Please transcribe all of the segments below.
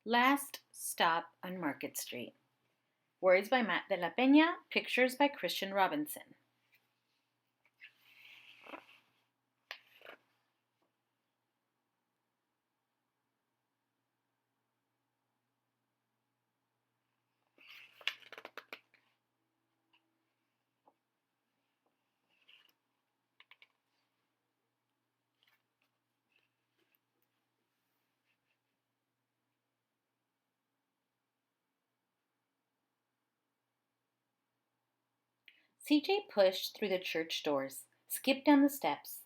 Last Stop on Market Street. Words by Matt de la Peña, pictures by Christian Robinson. CJ pushed through the church doors, skipped down the steps.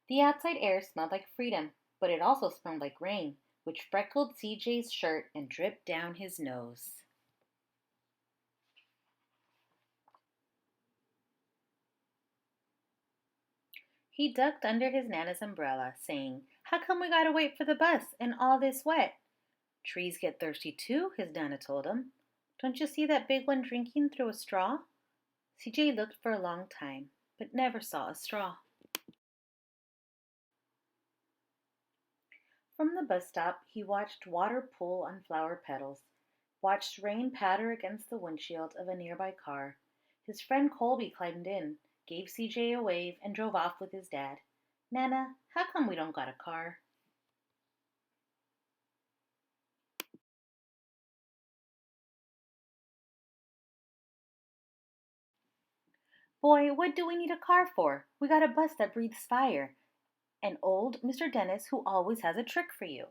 The outside air smelled like freedom, but it also smelled like rain, which freckled CJ's shirt and dripped down his nose. He ducked under his Nana's umbrella, saying, "How come we gotta wait for the bus and all this wet?" "Trees get thirsty too," his Nana told him. "Don't you see that big one drinking through a straw?" CJ looked for a long time, but never saw a straw. From the bus stop, he watched water pool on flower petals, watched rain patter against the windshield of a nearby car. His friend Colby climbed in, gave CJ a wave, and drove off with his dad. "Nana, how come we don't got a car?" "Boy, what do we need a car for? We got a bus that breathes fire. And old Mr. Dennis, who always has a trick for you."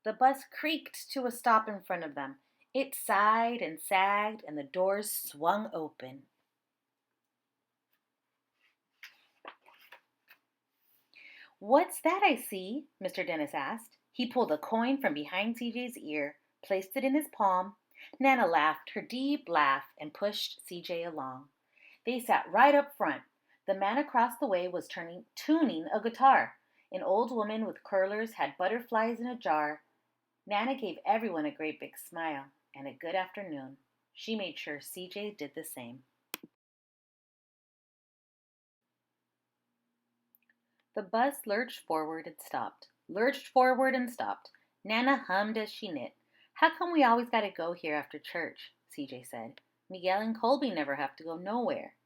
The bus creaked to a stop in front of them. It sighed and sagged, and the doors swung open. "What's that I see?" Mr. Dennis asked. He pulled a coin from behind CJ's ear, placed it in his palm. Nana laughed her deep laugh and pushed CJ along. They sat right up front. The man across the way was tuning a guitar. An old woman with curlers had butterflies in a jar. Nana gave everyone a great big smile and a good afternoon. She made sure CJ did the same. The bus lurched forward and stopped, lurched forward and stopped. Nana hummed as she knit. "How come we always gotta go here after church?" CJ said. "Miguel and Colby never have to go nowhere."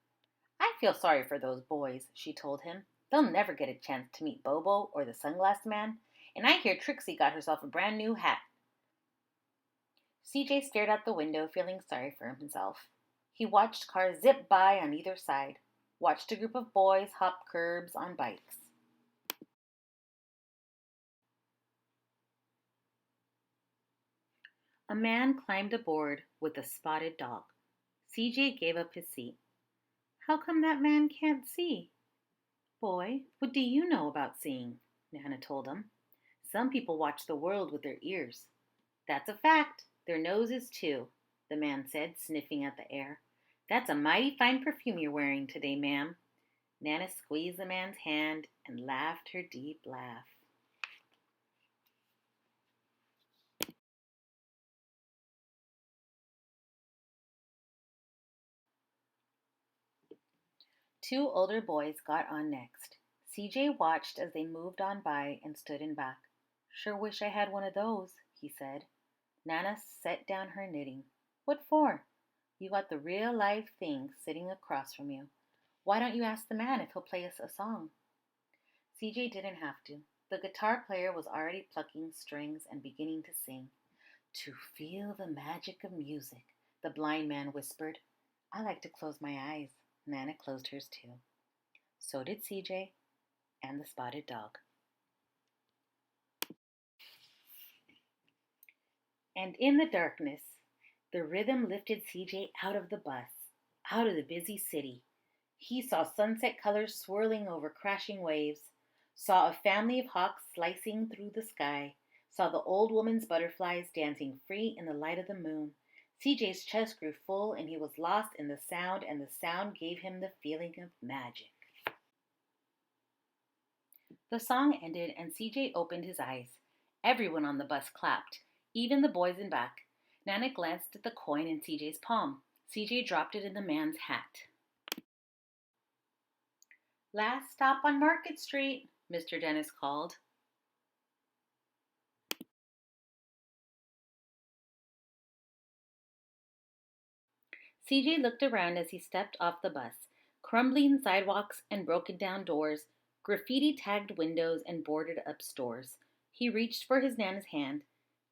"I feel sorry for those boys," she told him. "They'll never get a chance to meet Bobo or the sunglass man. And I hear Trixie got herself a brand new hat." CJ stared out the window, feeling sorry for himself. He watched cars zip by on either side, watched a group of boys hop curbs on bikes. A man climbed aboard with a spotted dog. CJ gave up his seat. "How come that man can't see?" "Boy, what do you know about seeing?" Nana told him. "Some people watch the world with their ears." "That's a fact. Their noses, too," the man said, sniffing at the air. "That's a mighty fine perfume you're wearing today, ma'am." Nana squeezed the man's hand and laughed her deep laugh. Two older boys got on next. CJ watched as they moved on by and stood in back. "Sure wish I had one of those," he said. Nana set down her knitting. "What for?" "You got the real live thing sitting across from you. Why don't you ask the man if he'll play us a song?" CJ didn't have to. The guitar player was already plucking strings and beginning to sing. "To feel the magic of music," the blind man whispered. "I like to close my eyes." Nana closed hers too. So did CJ and the spotted dog. And in the darkness, the rhythm lifted CJ out of the bus, out of the busy city. He saw sunset colors swirling over crashing waves, saw a family of hawks slicing through the sky, saw the old woman's butterflies dancing free in the light of the moon. CJ's chest grew full and he was lost in the sound, and the sound gave him the feeling of magic. The song ended and CJ opened his eyes. Everyone on the bus clapped, even the boys in back. Nana glanced at the coin in CJ's palm. CJ dropped it in the man's hat. "Last stop on Market Street," Mr. Dennis called. CJ looked around as he stepped off the bus. Crumbling sidewalks and broken down doors, graffiti tagged windows, and boarded up stores. He reached for his Nana's hand.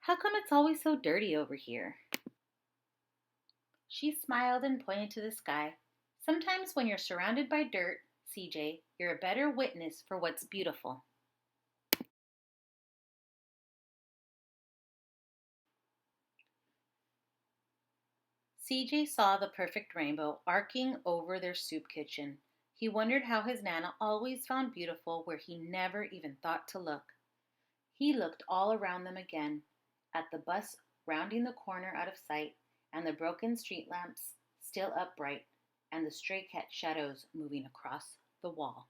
How come it's always so dirty over here? She smiled and pointed to the sky. Sometimes when you're surrounded by dirt, CJ, you're a better witness for what's beautiful. CJ saw the perfect rainbow arcing over their soup kitchen. He wondered how his Nana always found beautiful where he never even thought to look. He looked all around them again, at the bus rounding the corner out of sight, and the broken street lamps still upright, and the stray cat shadows moving across the wall.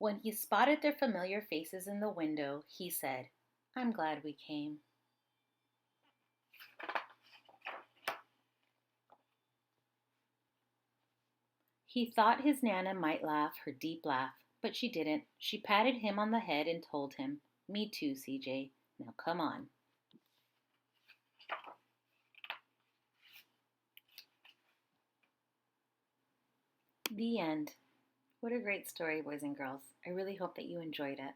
When he spotted their familiar faces in the window, he said, I'm glad we came. He thought his Nana might laugh her deep laugh, but she didn't. She patted him on the head and told him, Me too, CJ. Now come on. The end. What a great story, boys and girls. I really hope that you enjoyed it.